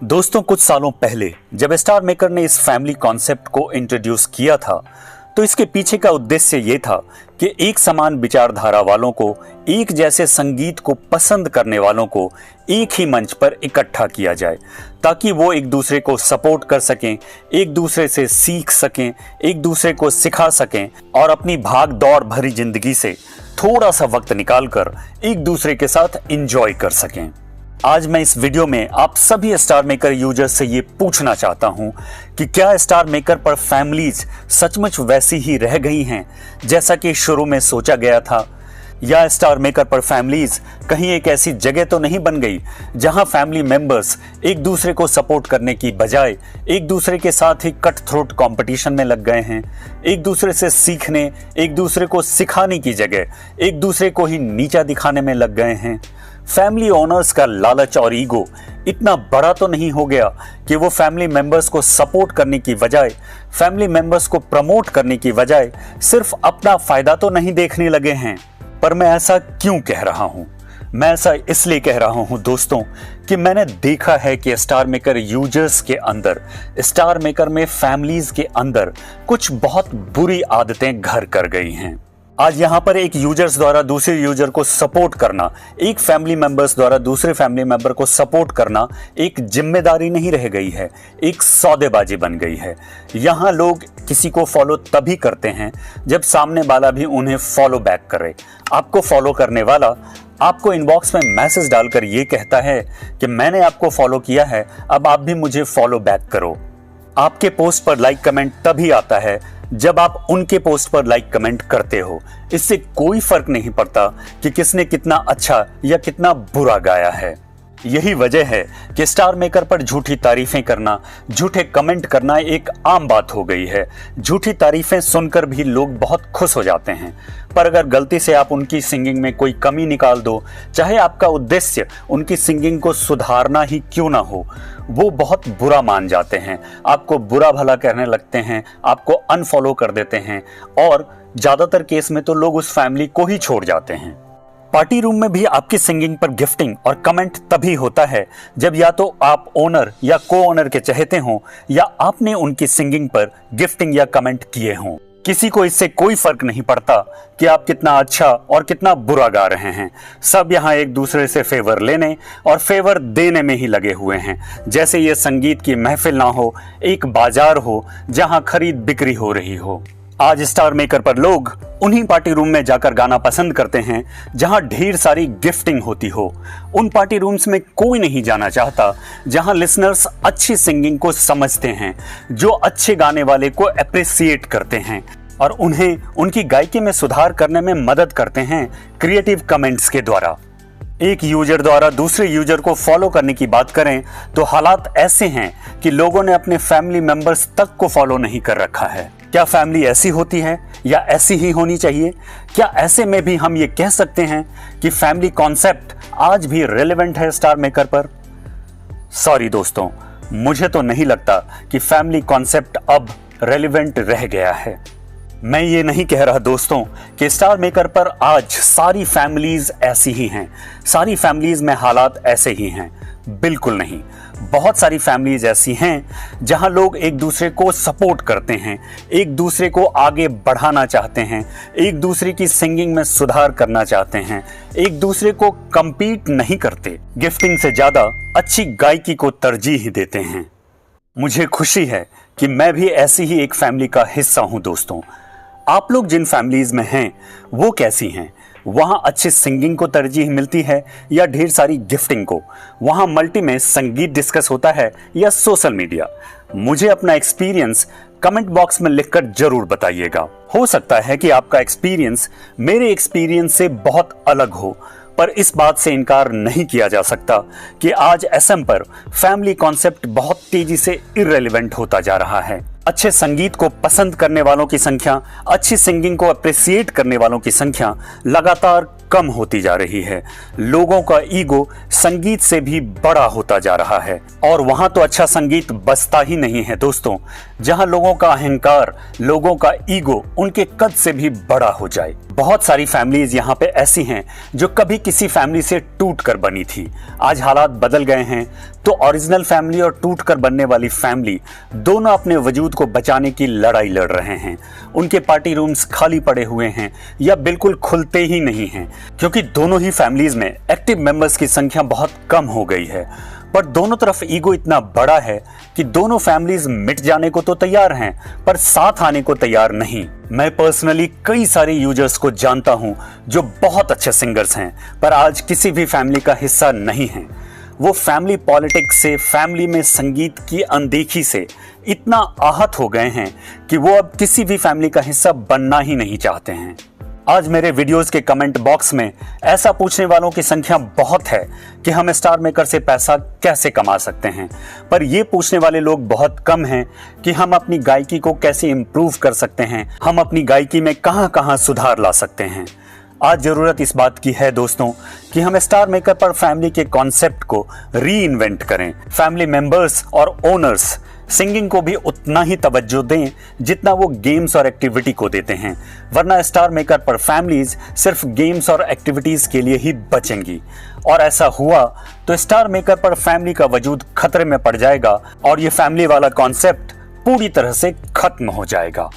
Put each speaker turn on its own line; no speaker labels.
दोस्तों, कुछ सालों पहले जब स्टार मेकर ने इस फैमिली कॉन्सेप्ट को इंट्रोड्यूस किया था तो इसके पीछे का उद्देश्य ये था कि एक समान विचारधारा वालों को, एक जैसे संगीत को पसंद करने वालों को एक ही मंच पर इकट्ठा किया जाए ताकि वो एक दूसरे को सपोर्ट कर सकें, एक दूसरे से सीख सकें, एक दूसरे को सिखा सकें और अपनी भाग दौड़ भरी जिंदगी से थोड़ा सा वक्त निकालकर एक दूसरे के साथ एंजॉय कर सकें। आज मैं इस वीडियो में आप सभी स्टार मेकर यूजर्स से ये पूछना चाहता हूं कि क्या स्टार मेकर पर फैमिलीज सचमुच वैसी ही रह गई हैं जैसा कि शुरू में सोचा गया था, या स्टार मेकर पर फैमिलीज कहीं एक ऐसी जगह तो नहीं बन गई जहां फैमिली मेंबर्स एक दूसरे को सपोर्ट करने की बजाय एक दूसरे के साथ ही कट थ्रोट कंपटीशन में लग गए हैं, एक दूसरे से सीखने, एक दूसरे को सिखाने की जगह एक दूसरे को ही नीचा दिखाने में लग गए हैं। फैमिली ओनर्स का लालच और ईगो इतना बड़ा तो नहीं हो गया कि वो फैमिली मेंबर्स को सपोर्ट करने की बजाय, फैमिली मेंबर्स को प्रमोट करने की बजाय सिर्फ अपना फायदा तो नहीं देखने लगे हैं। पर मैं ऐसा क्यों कह रहा हूं? मैं ऐसा इसलिए कह रहा हूं दोस्तों कि मैंने देखा है कि स्टार मेकर यूजर्स के अंदर, स्टार मेकर में फैमिलीज के अंदर कुछ बहुत बुरी आदतें घर कर गई हैं। आज यहाँ पर एक यूजर्स द्वारा दूसरे यूजर को सपोर्ट करना, एक फैमिली मेंबर्स द्वारा दूसरे फैमिली मेंबर को सपोर्ट करना एक जिम्मेदारी नहीं रह गई है, एक सौदेबाजी बन गई है। यहाँ लोग किसी को फॉलो तभी करते हैं जब सामने वाला भी उन्हें फॉलो बैक करे। आपको फॉलो करने वाला आपको इनबॉक्स में मैसेज डालकर ये कहता है कि मैंने आपको फॉलो किया है, अब आप भी मुझे फॉलो बैक करो। आपके पोस्ट पर लाइक कमेंट तभी आता है जब आप उनके पोस्ट पर लाइक कमेंट करते हो। इससे कोई फर्क नहीं पड़ता कि किसने कितना अच्छा या कितना बुरा गाया है। यही वजह है कि स्टार मेकर पर झूठी तारीफें करना, झूठे कमेंट करना एक आम बात हो गई है। झूठी तारीफें सुनकर भी लोग बहुत खुश हो जाते हैं, पर अगर गलती से आप उनकी सिंगिंग में कोई कमी निकाल दो, चाहे आपका उद्देश्य उनकी सिंगिंग को सुधारना ही क्यों ना हो, वो बहुत बुरा मान जाते हैं, आपको बुरा भला कहने लगते हैं, आपको अनफॉलो कर देते हैं और ज्यादातर केस में तो लोग उस फैमिली को ही छोड़ जाते हैं। पार्टी रूम में भी आपकी सिंगिंग पर गिफ्टिंग और कमेंट तभी होता है जब या तो आप ओनर या को ओनर के चहेते हों या आपने उनकी सिंगिंग पर गिफ्टिंग या कमेंट किए हों। किसी को इससे कोई फर्क नहीं पड़ता कि आप कितना अच्छा और कितना बुरा गा रहे हैं। सब यहाँ एक दूसरे से फेवर लेने और फेवर देने में ही लगे हुए हैं, जैसे ये संगीत की महफिल ना हो, एक बाजार हो जहाँ खरीद बिक्री हो रही हो। आज स्टार मेकर पर लोग उन्हीं पार्टी रूम में जाकर गाना पसंद करते हैं जहां ढेर सारी गिफ्टिंग होती हो। उन पार्टी रूम्स में कोई नहीं जाना चाहता जहां लिसनर्स अच्छी सिंगिंग को समझते हैं, जो अच्छे गाने वाले को अप्रिशिएट करते हैं और उन्हें उनकी गायकी में सुधार करने में मदद करते हैं क्रिएटिव कमेंट्स के द्वारा। एक यूजर द्वारा दूसरे यूजर को फॉलो करने की बात करें तो हालात ऐसे हैं कि लोगों ने अपने फैमिली मेंबर्स तक को फॉलो नहीं कर रखा है। क्या फैमिली ऐसी होती है या ऐसी ही होनी चाहिए? क्या ऐसे में भी हम ये कह सकते हैं कि फैमिली कॉन्सेप्ट आज भी रेलेवेंट है स्टार मेकर पर? सॉरी दोस्तों, मुझे तो नहीं लगता कि फैमिली कॉन्सेप्ट अब रेलेवेंट रह गया है। मैं ये नहीं कह रहा दोस्तों कि स्टार मेकर पर आज सारी फैमिलीज ऐसी ही हैं, सारी फैमिलीज में हालात ऐसे ही हैं। बिल्कुल नहीं। बहुत सारी फैमिलीज ऐसी हैं जहां लोग एक दूसरे को सपोर्ट करते हैं, एक दूसरे को आगे बढ़ाना चाहते हैं, एक दूसरे की सिंगिंग में सुधार करना चाहते हैं, एक दूसरे को compete नहीं करते, गिफ्टिंग से ज्यादा अच्छी गायकी को तरजीह देते हैं। मुझे खुशी है कि मैं भी ऐसी ही एक फैमिली का हिस्सा हूं दोस्तों। आप लोग जिन फैमिलीज में हैं वो कैसी हैं? वहां अच्छी सिंगिंग को तरजीह मिलती है या ढेर सारी गिफ्टिंग को? वहां मल्टी में संगीत डिस्कस होता है या सोशल मीडिया? मुझे अपना एक्सपीरियंस कमेंट बॉक्स में लिखकर जरूर बताइएगा। हो सकता है कि आपका एक्सपीरियंस मेरे एक्सपीरियंस से बहुत अलग हो, पर इस बात से इनकार नहीं किया जा सकता कि आज एसएम पर फैमिली कॉन्सेप्ट बहुत तेजी से इररिलेवेंट होता जा रहा है। अच्छे संगीत को पसंद करने वालों की संख्या, अच्छी सिंगिंग को अप्रिशिएट करने वालों की संख्या लगातार कम होती जा रही है। लोगों का ईगो संगीत से भी बड़ा होता जा रहा है, और वहां तो अच्छा संगीत बजता ही नहीं है दोस्तों, जहां लोगों का अहंकार, लोगों का ईगो उनके कद से भी बड़ा हो जाए। बहुत सारी फैमिलीज यहाँ पे ऐसी हैं जो कभी किसी फैमिली से टूट कर बनी थी। आज हालात बदल गए हैं, तो ओरिजिनल फैमिली और टूट कर बनने वाली फैमिली दोनों अपने वजूद को बचाने की लड़ाई लड़ रहे हैं। उनके पार्टी रूम्स खाली पड़े हुए हैं या बिल्कुल खुलते ही नहीं हैं, क्योंकि दोनों ही फैमिलीज में एक्टिव मेंबर्स की संख्या बहुत कम हो गई है। पर दोनों तरफ ईगो इतना बड़ा है कि दोनों फैमिलीज मिट जाने को तो तैयार हैं, पर साथ आने को तैयार नहीं। मैं पर्सनली कई सारे यूजर्स को जानता हूं जो बहुत अच्छे सिंगर्स हैं, पर आज किसी भी फैमिली का हिस्सा नहीं हैं। वो फैमिली पॉलिटिक्स से, फैमिली में संगीत की अनदेखी से इतना आहत हो गए हैं कि वो अब किसी भी फैमिली का हिस्सा बनना ही नहीं चाहते हैं। आज मेरे वीडियोस के कमेंट बॉक्स में ऐसा पूछने वालों की संख्या बहुत है कि हम स्टार मेकर से पैसा कैसे कमा सकते हैं, पर ये पूछने वाले लोग बहुत कम हैं कि हम अपनी गायकी को कैसे इम्प्रूव कर सकते हैं, हम अपनी गायकी में कहां कहां सुधार ला सकते हैं। आज जरूरत इस बात की है दोस्तों कि हम स्टार मेकर पर फैमिली के कॉन्सेप्ट को री इन्वेंट करें। फैमिली मेंबर्स और ओनर्स सिंगिंग को भी उतना ही तवज्जो दें जितना वो गेम्स और एक्टिविटी को देते हैं, वरना स्टार मेकर पर फैमिलीज सिर्फ गेम्स और एक्टिविटीज के लिए ही बचेंगी। और ऐसा हुआ तो स्टार मेकर पर फैमिली का वजूद खतरे में पड़ जाएगा और ये फैमिली वाला कॉन्सेप्ट पूरी तरह से खत्म हो जाएगा।